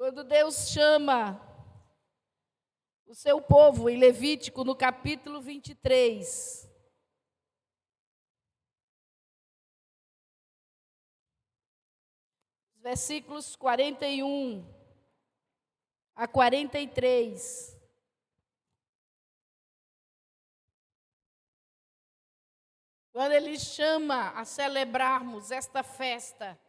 Quando Deus chama o seu povo em Levítico, no capítulo 23, versículos 41 a 43. Quando Ele chama a celebrarmos esta festa,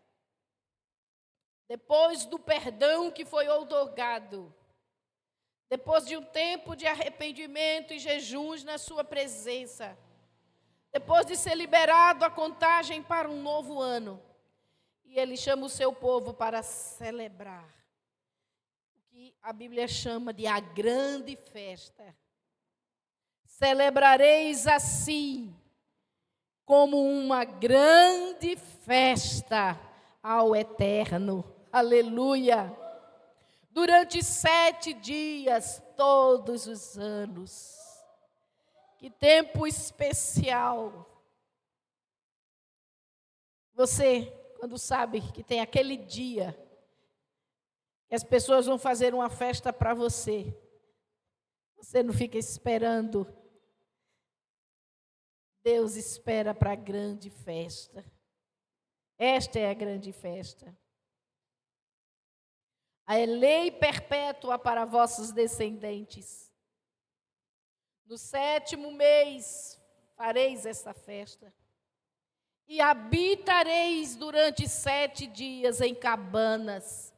depois do perdão que foi outorgado, depois de um tempo de arrependimento e jejuns na sua presença, depois de ser liberado a contagem para um novo ano, e Ele chama o seu povo para celebrar o que a Bíblia chama de a grande festa. Celebrareis assim, como uma grande festa ao Eterno. Aleluia! Durante 7 dias, todos os anos. Que tempo especial. Você, quando sabe que tem aquele dia, que as pessoas vão fazer uma festa para você, você não fica esperando. Deus espera para a grande festa. Esta é a grande festa. A lei perpétua para vossos descendentes. No 7º mês fareis esta festa. E habitareis durante 7 dias em cabanas,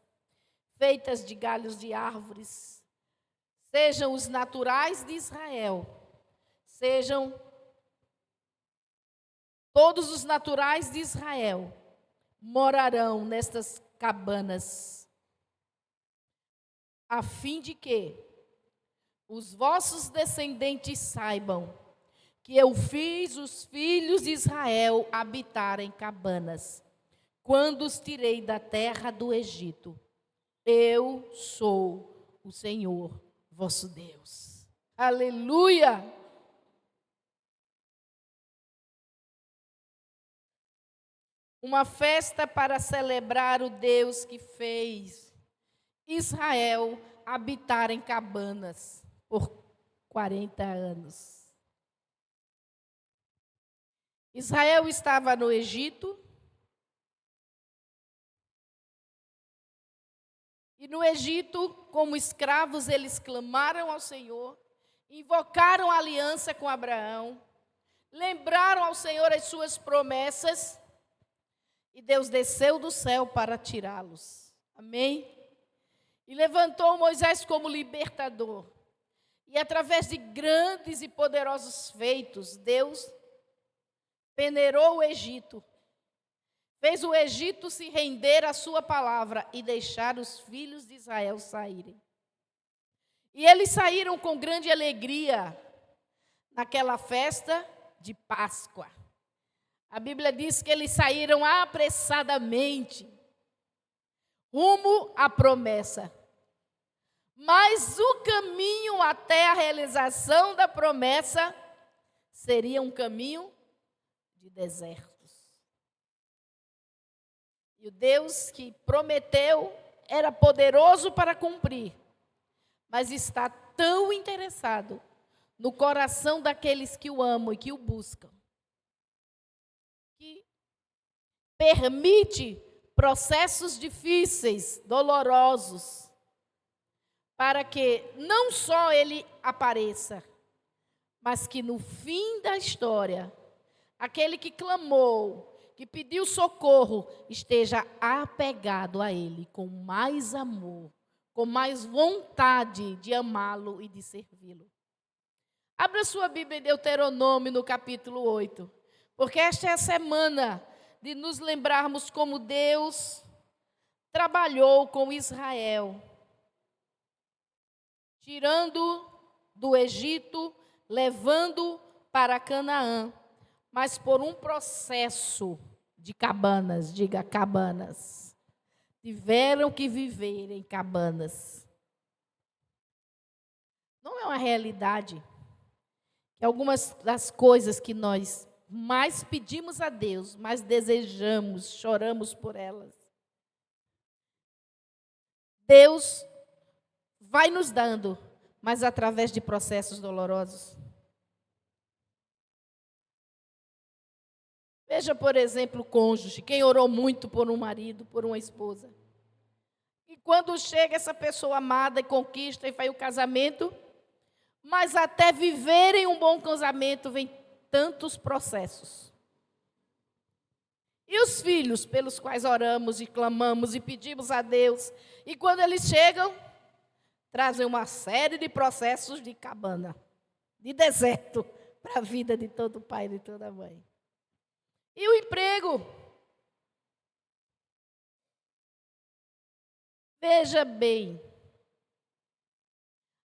feitas de galhos de árvores. Sejam os naturais de Israel, sejam todos os naturais de Israel, morarão nestas cabanas, a fim de que os vossos descendentes saibam que eu fiz os filhos de Israel habitarem cabanas, quando os tirei da terra do Egito. Eu sou o Senhor, vosso Deus. Aleluia! Uma festa para celebrar o Deus que fez Israel habitar em cabanas por 40 anos. Israel estava no Egito. E no Egito, como escravos, eles clamaram ao Senhor, invocaram a aliança com Abraão, lembraram ao Senhor as suas promessas, e Deus desceu do céu para tirá-los. Amém? E levantou Moisés como libertador. E através de grandes e poderosos feitos, Deus peneirou o Egito. Fez o Egito se render à sua palavra e deixar os filhos de Israel saírem. E eles saíram com grande alegria naquela festa de Páscoa. A Bíblia diz que eles saíram apressadamente, rumo à promessa. Mas o caminho até a realização da promessa seria um caminho de desertos. E o Deus que prometeu era poderoso para cumprir, mas está tão interessado no coração daqueles que o amam e que o buscam, que permite processos difíceis, dolorosos, para que não só ele apareça, mas que no fim da história, aquele que clamou, que pediu socorro, esteja apegado a ele com mais amor, com mais vontade de amá-lo e de servi-lo. Abra sua Bíblia em Deuteronômio, no capítulo 8, porque esta é a semana de nos lembrarmos como Deus trabalhou com Israel, tirando do Egito, levando para Canaã, mas por um processo de cabanas, diga cabanas. Tiveram que viver em cabanas. Não é uma realidade que algumas das coisas que nós mais pedimos a Deus, mais desejamos, choramos por elas. Deus vai nos dando, mas através de processos dolorosos. Veja, por exemplo, o cônjuge, quem orou muito por um marido, por uma esposa. E quando chega essa pessoa amada e conquista e faz o casamento, mas até viverem um bom casamento, vem tantos processos. E os filhos pelos quais oramos e clamamos e pedimos a Deus, e quando eles chegam, trazem uma série de processos de cabana, de deserto, para a vida de todo pai e de toda mãe. E o emprego? Veja bem,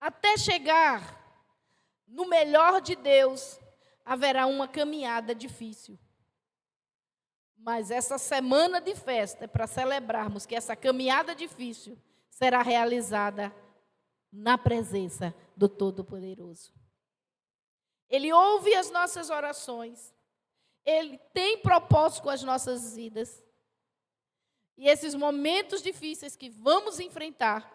até chegar no melhor de Deus, haverá uma caminhada difícil. Mas essa semana de festa é para celebrarmos que essa caminhada difícil será realizada na presença do Todo-Poderoso. Ele ouve as nossas orações. Ele tem propósito com as nossas vidas. E esses momentos difíceis que vamos enfrentar,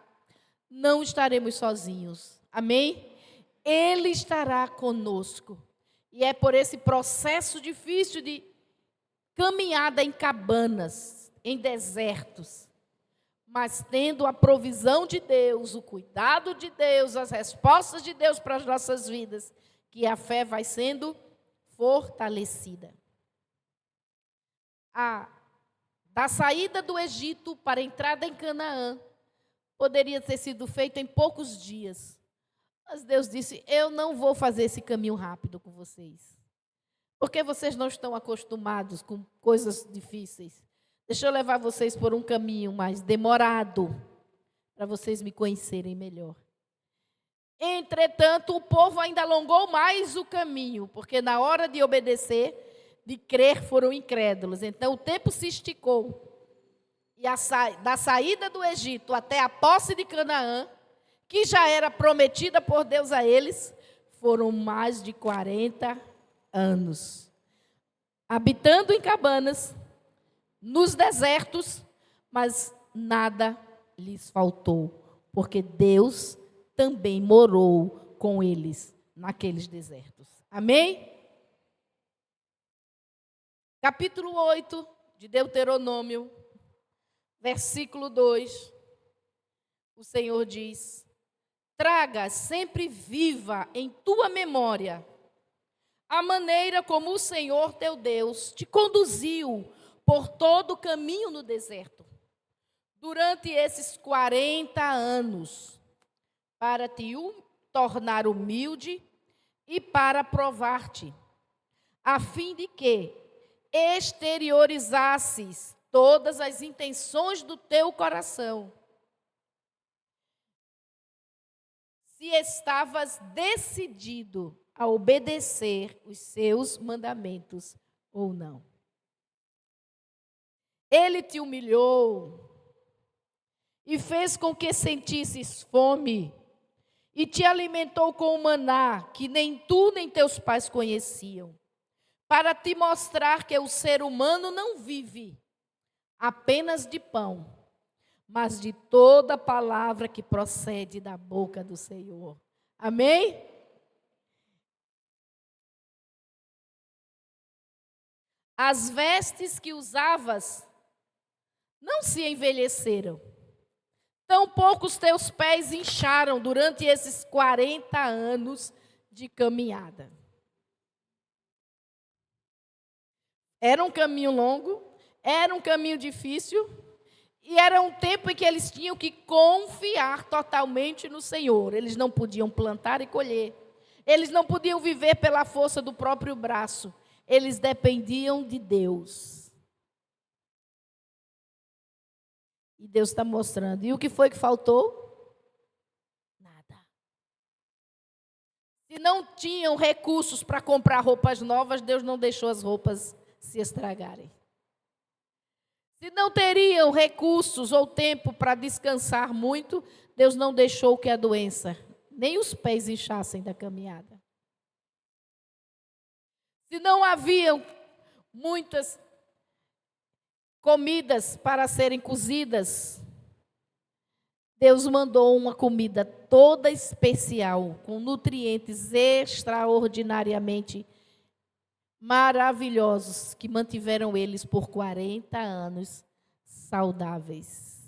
não estaremos sozinhos. Amém? Ele estará conosco. E é por esse processo difícil de caminhada em cabanas, em desertos, mas tendo a provisão de Deus, o cuidado de Deus, as respostas de Deus para as nossas vidas, que a fé vai sendo fortalecida. Da saída do Egito para a entrada em Canaã, poderia ter sido feito em poucos dias. Mas Deus disse, eu não vou fazer esse caminho rápido com vocês. Porque vocês não estão acostumados com coisas difíceis. Deixa eu levar vocês por um caminho mais demorado, para vocês me conhecerem melhor. Entretanto, o povo ainda alongou mais o caminho, porque na hora de obedecer, de crer, foram incrédulos. Então, o tempo se esticou. E da saída do Egito até a posse de Canaã, que já era prometida por Deus a eles, foram mais de 40 anos. Habitando em cabanas, nos desertos, mas nada lhes faltou, porque Deus também morou com eles naqueles desertos. Amém? Capítulo 8 de Deuteronômio, versículo 2, o Senhor diz: traga sempre viva em tua memória a maneira como o Senhor teu Deus te conduziu por todo o caminho no deserto, durante esses 40 anos, para te tornar humilde e para provar-te, a fim de que exteriorizasses todas as intenções do teu coração, se estavas decidido a obedecer os seus mandamentos ou não. Ele te humilhou e fez com que sentisses fome e te alimentou com o maná que nem tu nem teus pais conheciam, para te mostrar que o ser humano não vive apenas de pão, mas de toda palavra que procede da boca do Senhor. Amém? As vestes que usavas não se envelheceram, tampouco os teus pés incharam durante esses 40 anos de caminhada. Era um caminho longo, era um caminho difícil, e era um tempo em que eles tinham que confiar totalmente no Senhor. Eles não podiam plantar e colher. Eles não podiam viver pela força do próprio braço. Eles dependiam de Deus. E Deus está mostrando. E o que foi que faltou? Nada. Se não tinham recursos para comprar roupas novas, Deus não deixou as roupas se estragarem. Se não teriam recursos ou tempo para descansar muito, Deus não deixou que a doença, nem os pés inchassem da caminhada. Se não haviam muitas comidas para serem cozidas, Deus mandou uma comida toda especial, com nutrientes extraordinariamente maravilhosos, que mantiveram eles por 40 anos saudáveis.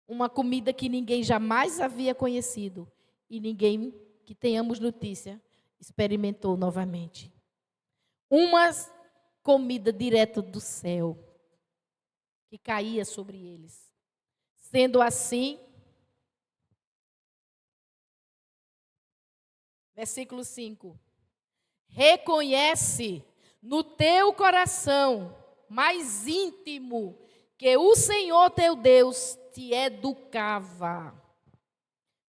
Uma comida que ninguém jamais havia conhecido e ninguém, que tenhamos notícia, experimentou novamente. Uma comida direto do céu, que caía sobre eles. Sendo assim, versículo 5. Reconhece no teu coração mais íntimo que o Senhor teu Deus te educava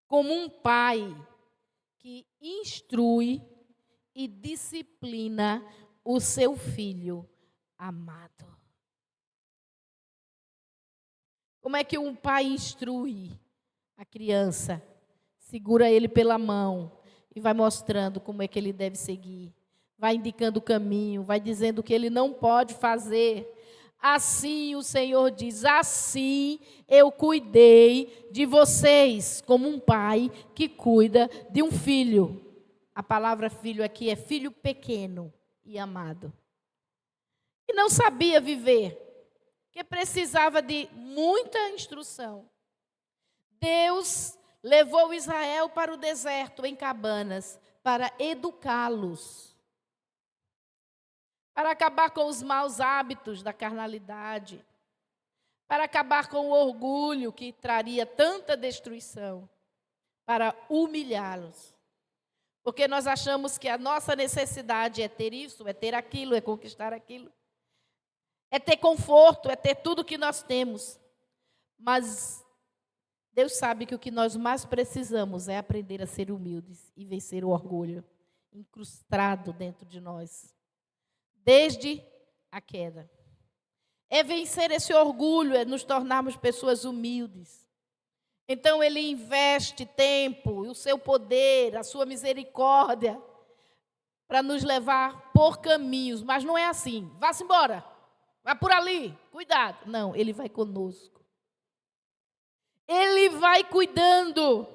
como um pai que instrui e disciplina o seu filho amado. Como é que um pai instrui a criança? Segura ele pela mão e vai mostrando como é que ele deve seguir. Vai indicando o caminho, vai dizendo o que ele não pode fazer. Assim o Senhor diz, assim eu cuidei de vocês, como um pai que cuida de um filho. A palavra filho aqui é filho pequeno e amado. E não sabia viver, que precisava de muita instrução. Deus levou Israel para o deserto, em cabanas, para educá-los. Para acabar com os maus hábitos da carnalidade, para acabar com o orgulho que traria tanta destruição, para humilhá-los. Porque nós achamos que a nossa necessidade é ter isso, é ter aquilo, é conquistar aquilo, é ter conforto, é ter tudo que nós temos. Mas Deus sabe que o que nós mais precisamos é aprender a ser humildes e vencer o orgulho incrustado dentro de nós. Desde a queda. É vencer esse orgulho, é nos tornarmos pessoas humildes. Então ele investe tempo, o seu poder, a sua misericórdia, para nos levar por caminhos. Mas não é assim, vá-se embora, vá por ali, cuidado. Não, ele vai conosco. Ele vai cuidando.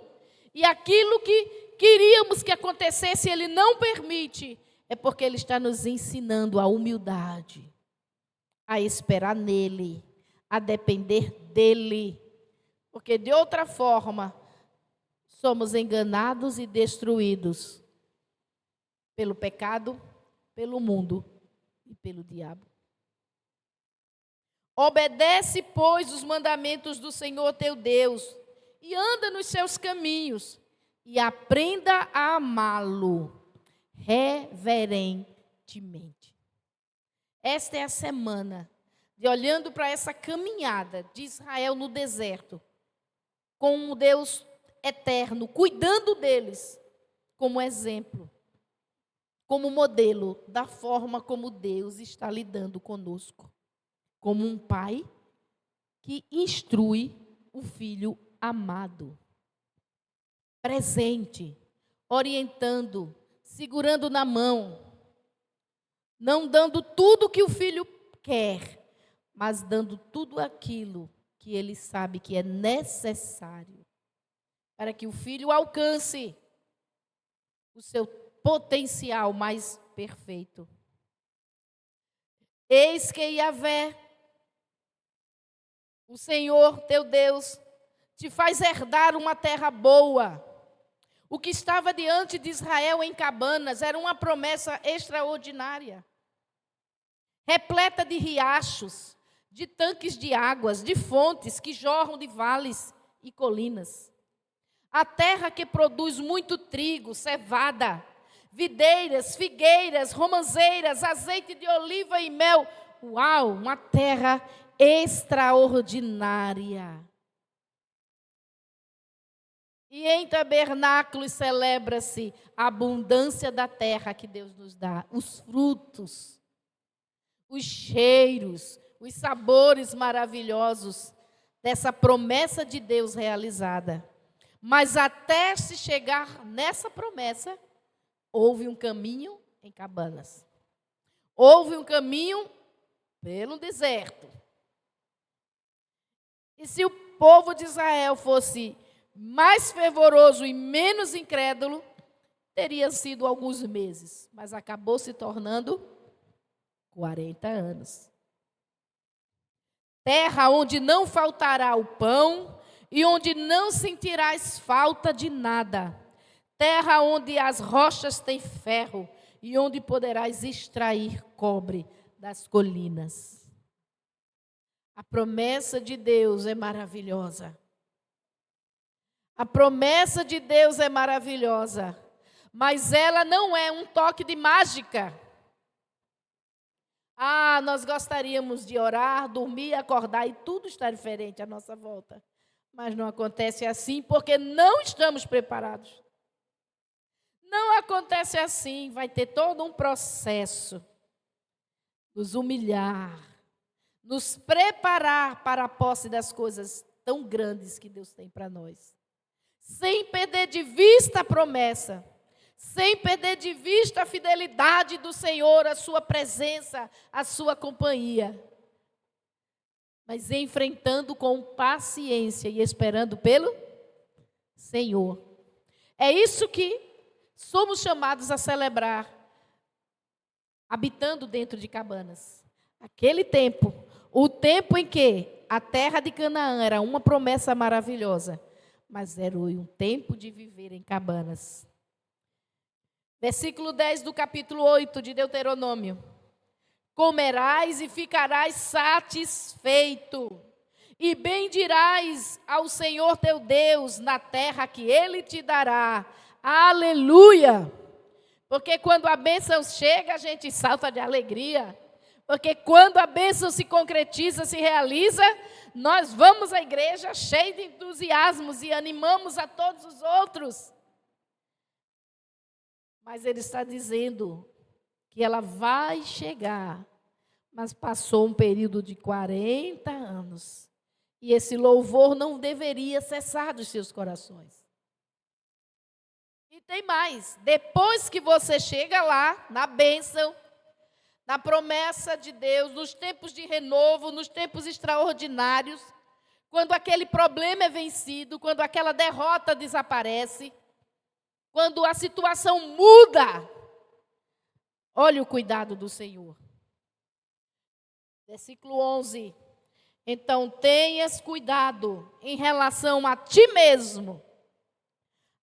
E aquilo que queríamos que acontecesse, ele não permite. É porque ele está nos ensinando a humildade, a esperar nele, a depender dele. Porque de outra forma, somos enganados e destruídos pelo pecado, pelo mundo e pelo diabo. Obedece, pois, os mandamentos do Senhor teu Deus e anda nos seus caminhos e aprenda a amá-lo reverentemente. Esta é a semana de olhando para essa caminhada de Israel no deserto, com um Deus eterno, cuidando deles, como exemplo, como modelo da forma como Deus está lidando conosco, como um pai que instrui o filho amado, presente, orientando, segurando na mão, não dando tudo que o filho quer, mas dando tudo aquilo que ele sabe que é necessário para que o filho alcance o seu potencial mais perfeito. Eis que Yahvé, o Senhor teu Deus, te faz herdar uma terra boa. O que estava diante de Israel em cabanas era uma promessa extraordinária, repleta de riachos, de tanques de águas, de fontes que jorram de vales e colinas. A terra que produz muito trigo, cevada, videiras, figueiras, romãzeiras, azeite de oliva e mel. Uau, uma terra extraordinária. E em tabernáculos celebra-se a abundância da terra que Deus nos dá, os frutos, os cheiros, os sabores maravilhosos dessa promessa de Deus realizada. Mas até se chegar nessa promessa, houve um caminho em cabanas. Houve um caminho pelo deserto. E se o povo de Israel fosse mais fervoroso e menos incrédulo, teria sido alguns meses, mas acabou se tornando 40 anos. Terra onde não faltará o pão e onde não sentirás falta de nada. Terra onde as rochas têm ferro e onde poderás extrair cobre das colinas. A promessa de Deus é maravilhosa. A promessa de Deus é maravilhosa, mas ela não é um toque de mágica. Nós gostaríamos de orar, dormir, acordar e tudo está diferente à nossa volta. Mas não acontece assim porque não estamos preparados. Não acontece assim, vai ter todo um processo. Nos humilhar, nos preparar para a posse das coisas tão grandes que Deus tem para nós. Sem perder de vista a promessa, sem perder de vista a fidelidade do Senhor, a sua presença, a sua companhia. Mas enfrentando com paciência e esperando pelo Senhor. É isso que somos chamados a celebrar, habitando dentro de cabanas. Aquele tempo, o tempo em que a terra de Canaã era uma promessa maravilhosa, mas era um tempo de viver em cabanas. Versículo 10 do capítulo 8 de Deuteronômio. Comerás e ficarás satisfeito, e bendirás ao Senhor teu Deus na terra que Ele te dará. Aleluia! Porque quando a bênção chega, a gente salta de alegria. Porque quando a bênção se concretiza, se realiza, nós vamos à igreja cheios de entusiasmos e animamos a todos os outros. Mas ele está dizendo que ela vai chegar, mas passou um período de 40 anos. E esse louvor não deveria cessar dos seus corações. E tem mais, depois que você chega lá, na bênção, na promessa de Deus, nos tempos de renovo, nos tempos extraordinários, quando aquele problema é vencido, quando aquela derrota desaparece, quando a situação muda, olha o cuidado do Senhor. Versículo 11. Então tenhas cuidado em relação a ti mesmo,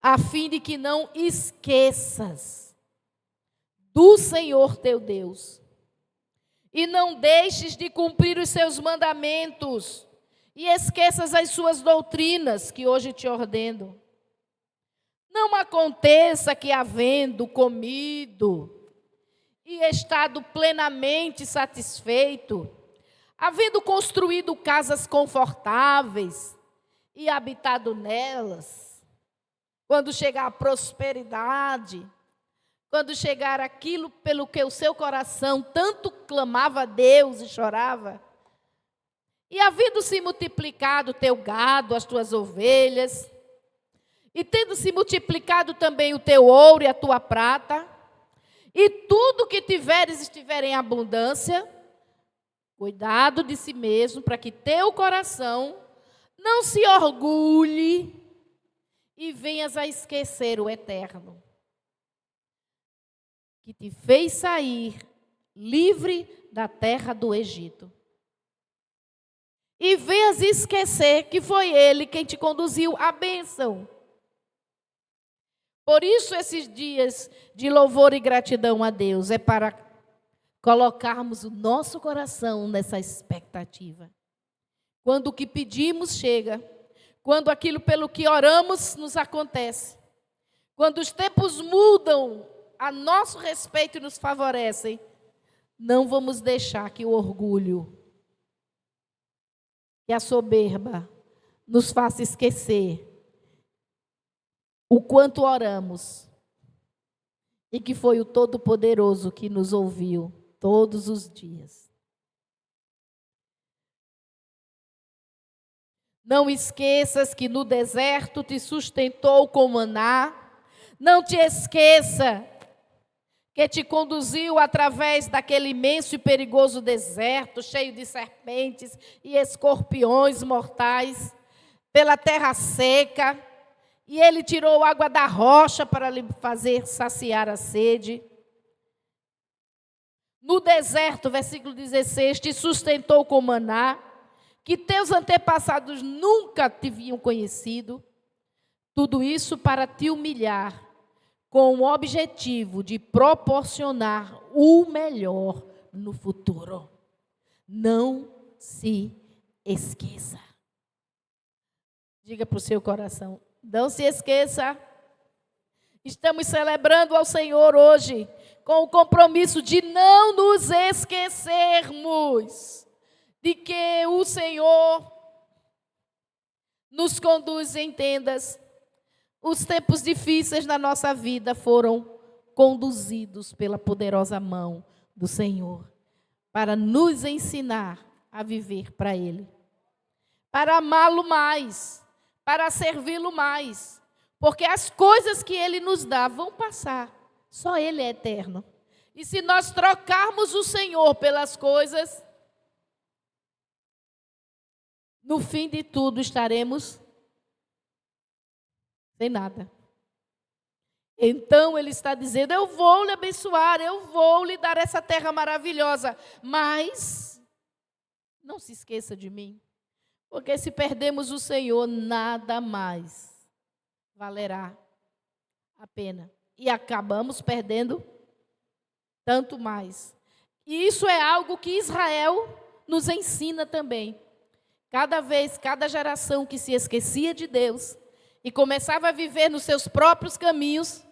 a fim de que não esqueças do Senhor teu Deus, e não deixes de cumprir os seus mandamentos, e esqueças as suas doutrinas que hoje te ordeno. Não aconteça que, havendo comido e estado plenamente satisfeito, havendo construído casas confortáveis e habitado nelas, quando chegar a prosperidade, quando chegar aquilo pelo que o seu coração tanto clamava a Deus e chorava, e havendo se multiplicado o teu gado, as tuas ovelhas, e tendo se multiplicado também o teu ouro e a tua prata, e tudo que tiveres estiver em abundância, cuidado de si mesmo, para que teu coração não se orgulhe e venhas a esquecer o eterno, que te fez sair livre da terra do Egito. E venhas esquecer que foi Ele quem te conduziu à bênção. Por isso, esses dias de louvor e gratidão a Deus é para colocarmos o nosso coração nessa expectativa. Quando o que pedimos chega, quando aquilo pelo que oramos nos acontece, quando os tempos mudam a nosso respeito e nos favorecem, não vamos deixar que o orgulho e a soberba nos faça esquecer o quanto oramos e que foi o Todo-Poderoso que nos ouviu todos os dias. Não esqueças que no deserto te sustentou com maná. Não te esqueça que te conduziu através daquele imenso e perigoso deserto, cheio de serpentes e escorpiões mortais. pela terra seca, e ele tirou água da rocha para lhe fazer saciar a sede. No deserto, versículo 16, te sustentou com maná, que teus antepassados nunca te haviam conhecido. Tudo isso para te humilhar, com o objetivo de proporcionar o melhor no futuro. Não se esqueça. Diga para o seu coração, não se esqueça. Estamos celebrando ao Senhor hoje, com o compromisso de não nos esquecermos de que o Senhor nos conduz em tendas. Os tempos difíceis na nossa vida foram conduzidos pela poderosa mão do Senhor, para nos ensinar a viver para Ele, para amá-lo mais, para servi-lo mais, porque as coisas que Ele nos dá vão passar, só Ele é eterno. E se nós trocarmos o Senhor pelas coisas, no fim de tudo estaremos sem nada. Então Ele está dizendo, eu vou lhe abençoar, eu vou lhe dar essa terra maravilhosa, mas não se esqueça de mim, porque se perdemos o Senhor, nada mais valerá a pena. E acabamos perdendo tanto mais. E isso é algo que Israel nos ensina também. Cada geração que se esquecia de Deus e começava a viver nos seus próprios caminhos,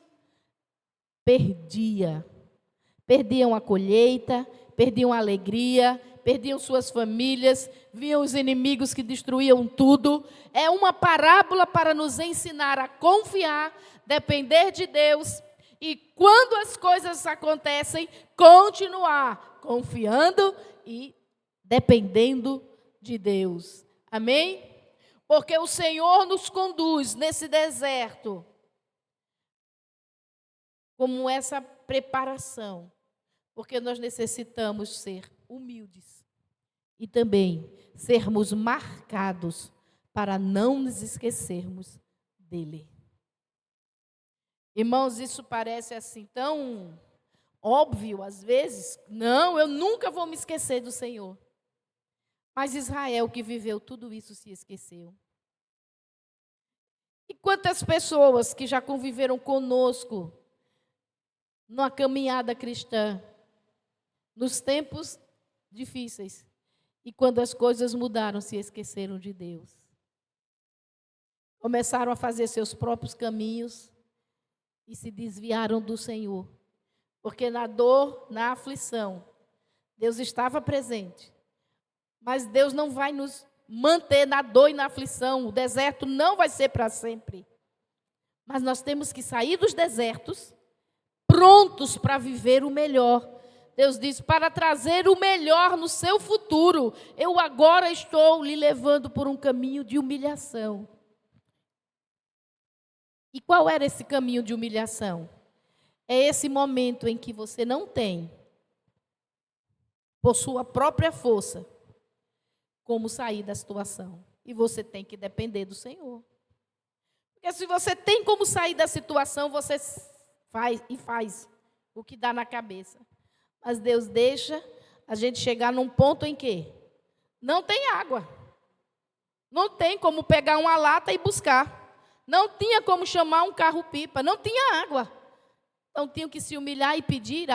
perdiam a colheita, perdiam a alegria, perdiam suas famílias, viam os inimigos que destruíam tudo. É uma parábola para nos ensinar a confiar, depender de Deus e, quando as coisas acontecem, continuar confiando e dependendo de Deus. Amém? Porque o Senhor nos conduz nesse deserto como essa preparação, porque nós necessitamos ser humildes e também sermos marcados para não nos esquecermos dele. Irmãos, isso parece assim tão óbvio às vezes. Não, eu nunca vou me esquecer do Senhor. Mas Israel, que viveu tudo isso, se esqueceu. E quantas pessoas que já conviveram conosco numa caminhada cristã, nos tempos difíceis, e quando as coisas mudaram, se esqueceram de Deus. Começaram a fazer seus próprios caminhos e se desviaram do Senhor. Porque na dor, na aflição, Deus estava presente. Mas Deus não vai nos manter na dor e na aflição. O deserto não vai ser para sempre. Mas nós temos que sair dos desertos prontos para viver o melhor. Deus diz, para trazer o melhor no seu futuro. Eu agora estou lhe levando por um caminho de humilhação. E qual era esse caminho de humilhação? É esse momento em que você não tem, por sua própria força, como sair da situação. E você tem que depender do Senhor. Porque se você tem como sair da situação, você faz o que dá na cabeça. Mas Deus deixa a gente chegar num ponto em que não tem água. Não tem como pegar uma lata e buscar. Não tinha como chamar um carro-pipa. Não tinha água. Então tinham que se humilhar e pedir.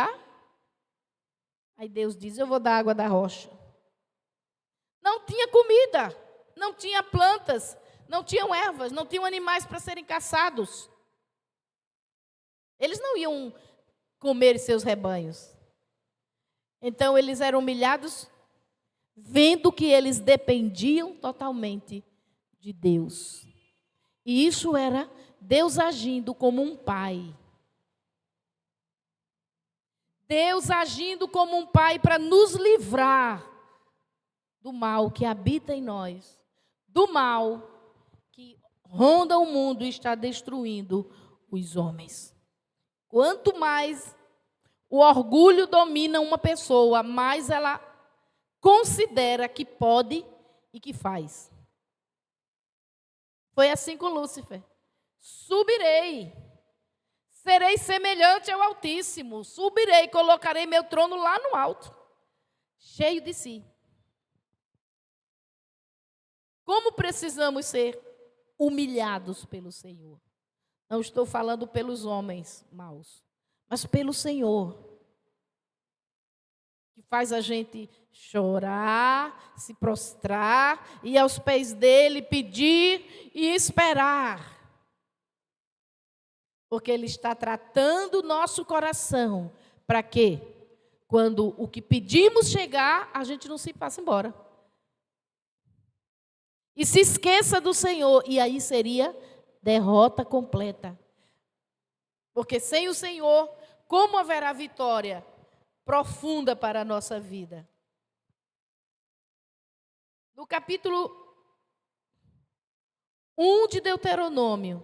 Aí Deus diz, eu vou dar água da rocha. Não tinha comida. Não tinha plantas. Não tinham ervas. Não tinham animais para serem caçados. Eles não iam comer seus rebanhos. Então, eles eram humilhados, vendo que eles dependiam totalmente de Deus. E isso era Deus agindo como um pai. Deus agindo como um pai para nos livrar do mal que habita em nós. Do mal que ronda o mundo e está destruindo os homens. Quanto mais o orgulho domina uma pessoa, mais ela considera que pode e que faz. Foi assim com Lúcifer. Subirei, serei semelhante ao Altíssimo, subirei, colocarei meu trono lá no alto, cheio de si. Como precisamos ser humilhados pelo Senhor? Não estou falando pelos homens maus, mas pelo Senhor, que faz a gente chorar, se prostrar, ir aos pés dele, pedir e esperar. Porque ele está tratando o nosso coração, para quê? Quando o que pedimos chegar, a gente não se passa embora. E se esqueça do Senhor, e aí seria derrota completa. Porque sem o Senhor, como haverá vitória profunda para a nossa vida? No capítulo 1 de Deuteronômio,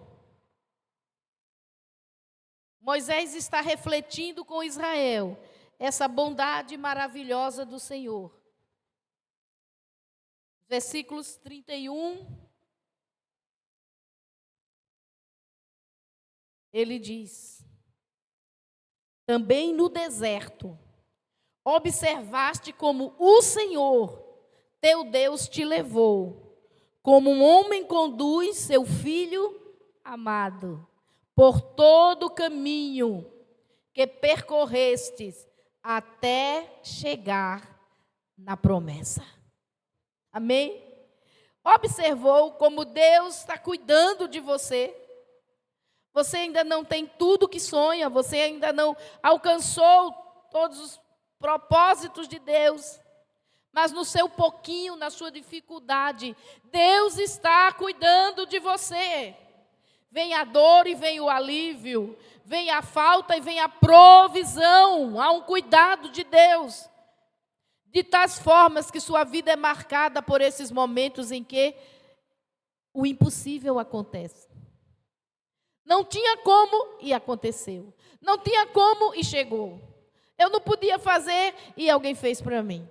Moisés está refletindo com Israel essa bondade maravilhosa do Senhor. Versículos 31, ele diz: também no deserto, observaste como o Senhor, teu Deus, te levou, como um homem conduz seu filho amado, por todo o caminho que percorrestes, até chegar na promessa. Amém? Observou como Deus está cuidando de você? Você ainda não tem tudo que sonha, você ainda não alcançou todos os propósitos de Deus, mas no seu pouquinho, na sua dificuldade, Deus está cuidando de você. Vem a dor e vem o alívio, vem a falta e vem a provisão, há um cuidado de Deus. De tais formas que sua vida é marcada por esses momentos em que o impossível acontece. Não tinha como e aconteceu. Não tinha como e chegou. Eu não podia fazer e alguém fez para mim.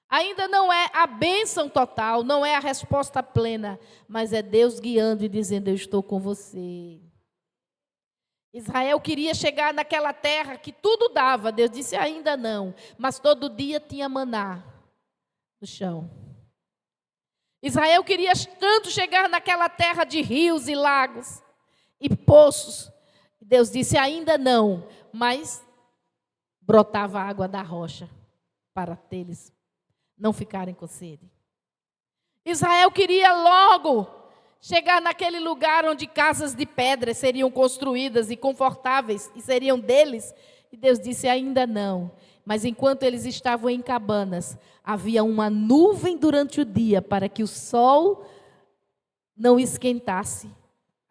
Ainda não é a bênção total, não é a resposta plena, mas é Deus guiando e dizendo: eu estou com você. Israel queria chegar naquela terra que tudo dava. Deus disse: ainda não, mas todo dia tinha maná no chão. Israel queria tanto chegar naquela terra de rios e lagos e poços. Deus disse: ainda não, mas brotava água da rocha para eles não ficarem com sede. Israel queria logo chegar naquele lugar onde casas de pedra seriam construídas e confortáveis e seriam deles. E Deus disse: ainda não. Mas enquanto eles estavam em cabanas, havia uma nuvem durante o dia para que o sol não esquentasse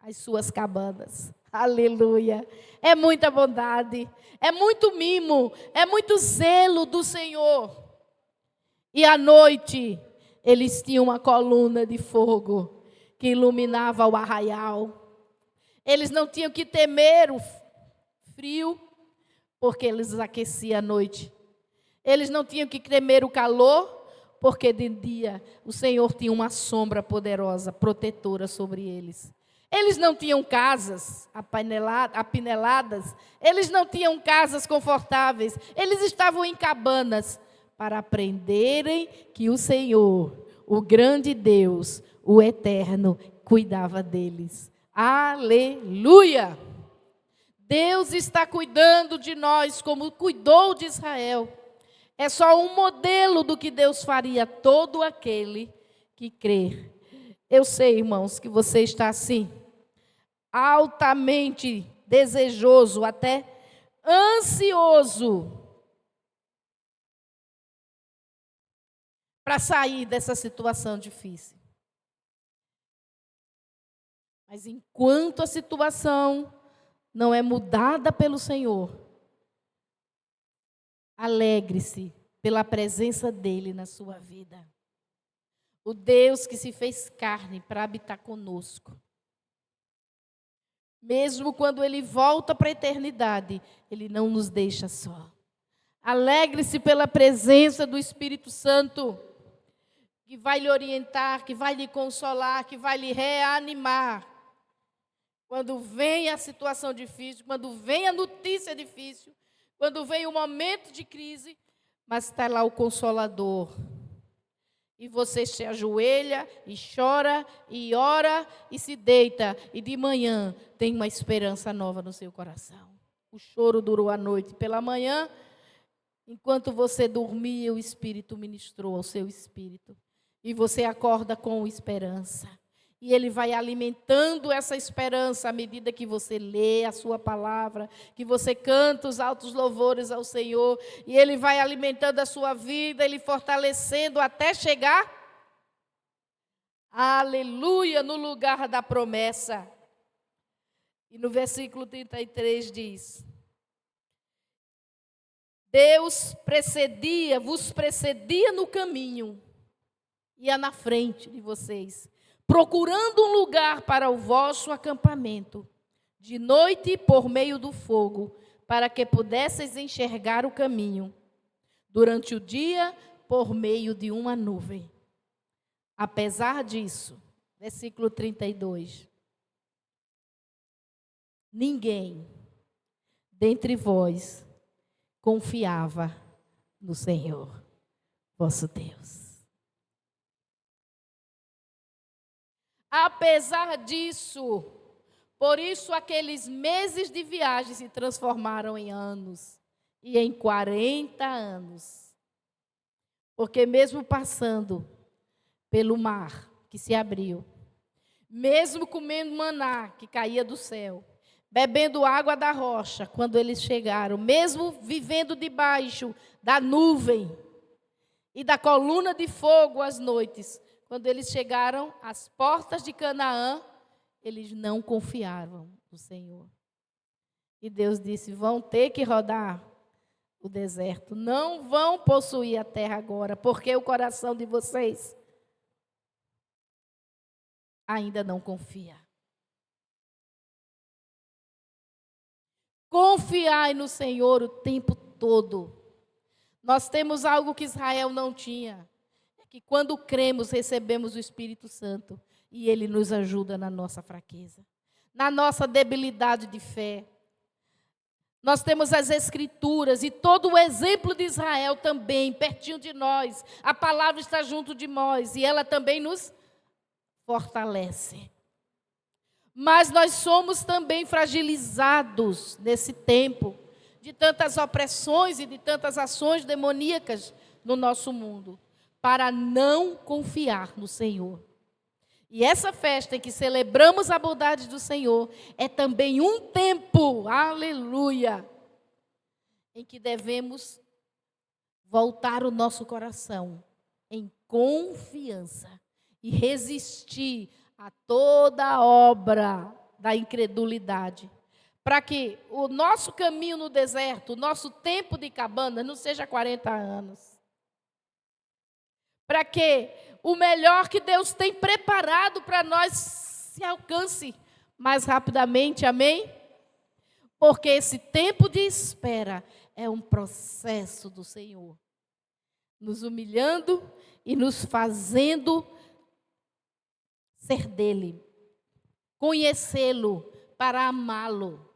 as suas cabanas. Aleluia! É muita bondade, é muito mimo, é muito zelo do Senhor. E à noite, eles tinham uma coluna de fogo que iluminava o arraial. Eles não tinham que temer o frio, porque eles aqueciam à noite. Eles não tinham que temer o calor, porque de dia o Senhor tinha uma sombra poderosa, protetora sobre eles. Eles não tinham casas apineladas, eles não tinham casas confortáveis, eles estavam em cabanas, para aprenderem que o Senhor, o grande Deus, o eterno, cuidava deles. Aleluia! Deus está cuidando de nós como cuidou de Israel. É só um modelo do que Deus faria a todo aquele que crer. Eu sei, irmãos, que você está assim, altamente desejoso, até ansioso, para sair dessa situação difícil. Mas enquanto a situação não é mudada pelo Senhor, alegre-se pela presença dEle na sua vida. O Deus que se fez carne para habitar conosco. Mesmo quando Ele volta para a eternidade, Ele não nos deixa só. Alegre-se pela presença do Espírito Santo, que vai lhe orientar, que vai lhe consolar, que vai lhe reanimar. Quando vem a situação difícil, quando vem a notícia difícil, quando vem o momento de crise, mas está lá o Consolador. E você se ajoelha, e chora, e ora, e se deita. E de manhã tem uma esperança nova no seu coração. O choro durou a noite. Pela manhã, enquanto você dormia, o Espírito ministrou ao seu espírito. E você acorda com esperança. E Ele vai alimentando essa esperança à medida que você lê a sua palavra, que você canta os altos louvores ao Senhor. E Ele vai alimentando a sua vida, Ele fortalecendo até chegar, aleluia, no lugar da promessa. E no versículo 33 diz: Deus vos precedia no caminho, ia na frente de vocês, procurando um lugar para o vosso acampamento, de noite por meio do fogo, para que pudesseis enxergar o caminho, durante o dia por meio de uma nuvem. Apesar disso, versículo 32, ninguém dentre vós confiava no Senhor, vosso Deus. Apesar disso, por isso aqueles meses de viagem se transformaram em anos, e em 40 anos. Porque mesmo passando pelo mar que se abriu, mesmo comendo maná que caía do céu, bebendo água da rocha quando eles chegaram, mesmo vivendo debaixo da nuvem e da coluna de fogo às noites, quando eles chegaram às portas de Canaã, eles não confiavam no Senhor. E Deus disse: vão ter que rodar o deserto, não vão possuir a terra agora, porque o coração de vocês ainda não confia. Confiai no Senhor o tempo todo. Nós temos algo que Israel não tinha. Que quando cremos, recebemos o Espírito Santo e Ele nos ajuda na nossa fraqueza, na nossa debilidade de fé. Nós temos as Escrituras e todo o exemplo de Israel também, pertinho de nós. A palavra está junto de nós e ela também nos fortalece. Mas nós somos também fragilizados nesse tempo de tantas opressões e de tantas ações demoníacas no nosso mundo, para não confiar no Senhor. E essa festa em que celebramos a bondade do Senhor é também um tempo, aleluia, em que devemos voltar o nosso coração em confiança e resistir a toda obra da incredulidade, para que o nosso caminho no deserto, o nosso tempo de cabana não seja 40 anos. Para que o melhor que Deus tem preparado para nós se alcance mais rapidamente, amém? Porque esse tempo de espera é um processo do Senhor, nos humilhando e nos fazendo ser dele, conhecê-lo para amá-lo.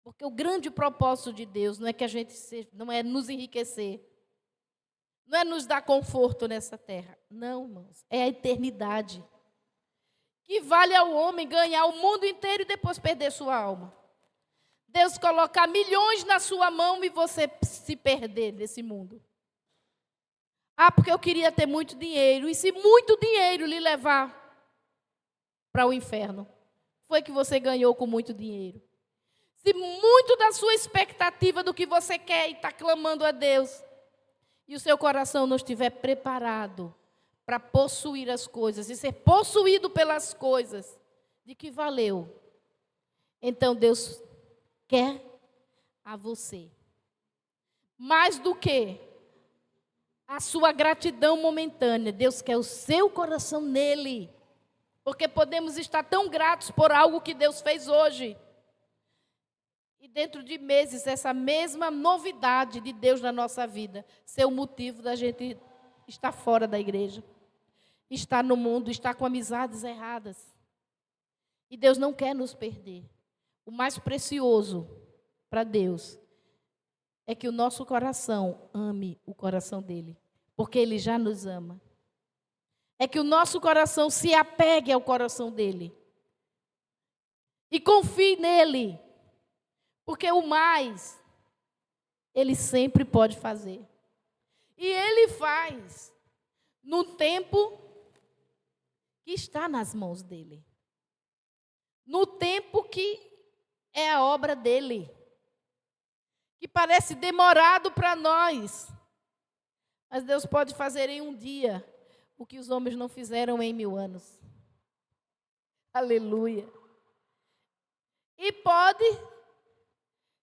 Porque o grande propósito de Deus não é que a gente seja, não é nos enriquecer, não é nos dar conforto nessa terra. Não, irmãos. É a eternidade. Que vale ao homem ganhar o mundo inteiro e depois perder sua alma. Deus colocar milhões na sua mão e você se perder desse mundo. Ah, porque eu queria ter muito dinheiro. E se muito dinheiro lhe levar para o inferno? Foi que você ganhou com muito dinheiro. Se muito da sua expectativa do que você quer e está clamando a Deus, e o seu coração não estiver preparado para possuir as coisas e ser possuído pelas coisas, de que valeu? Então Deus quer a você mais do que a sua gratidão momentânea. Deus quer o seu coração nele, porque podemos estar tão gratos por algo que Deus fez hoje, e dentro de meses, essa mesma novidade de Deus na nossa vida ser o motivo da gente está fora da igreja, está no mundo, está com amizades erradas. E Deus não quer nos perder. O mais precioso para Deus é que o nosso coração ame o coração dele, porque ele já nos ama. É que o nosso coração se apegue ao coração dele e confie nele, porque o mais ele sempre pode fazer. E ele faz no tempo que está nas mãos dele. No tempo que é a obra dele. Que parece demorado para nós. Mas Deus pode fazer em um dia o que os homens não fizeram em 1000 anos. Aleluia. E pode,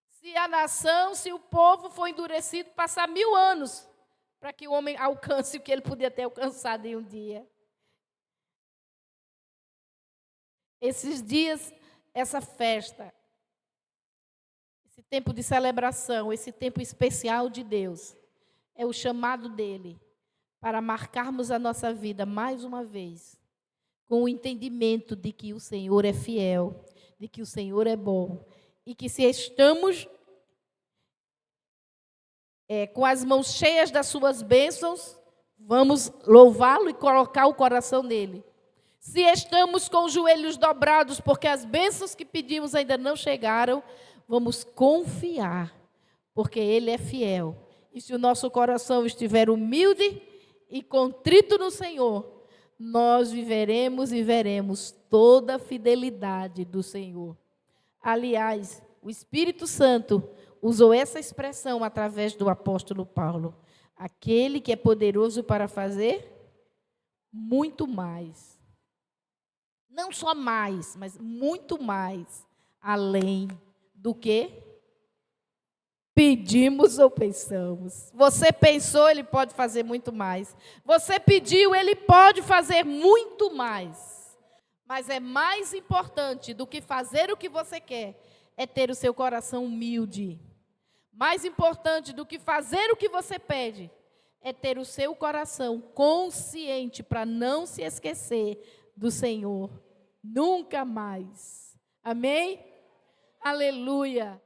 se a nação, se o povo for endurecido, passar 1000 anos para que o homem alcance o que ele podia ter alcançado em um dia. Esses dias, essa festa, esse tempo de celebração, esse tempo especial de Deus, é o chamado dele para marcarmos a nossa vida mais uma vez, com o entendimento de que o Senhor é fiel, de que o Senhor é bom, e que se estamos com as mãos cheias das suas bênçãos, vamos louvá-lo e colocar o coração nele. Se estamos com os joelhos dobrados, porque as bênçãos que pedimos ainda não chegaram, vamos confiar, porque ele é fiel. E se o nosso coração estiver humilde e contrito no Senhor, nós viveremos e veremos toda a fidelidade do Senhor. Aliás, o Espírito Santo usou essa expressão através do apóstolo Paulo. Aquele que é poderoso para fazer muito mais. Não só mais, mas muito mais, além do que pedimos ou pensamos. Você pensou, ele pode fazer muito mais. Você pediu, ele pode fazer muito mais. Mas é mais importante do que fazer o que você quer, é ter o seu coração humilde. Mais importante do que fazer o que você pede, é ter o seu coração consciente para não se esquecer do Senhor. Nunca mais. Amém? Aleluia.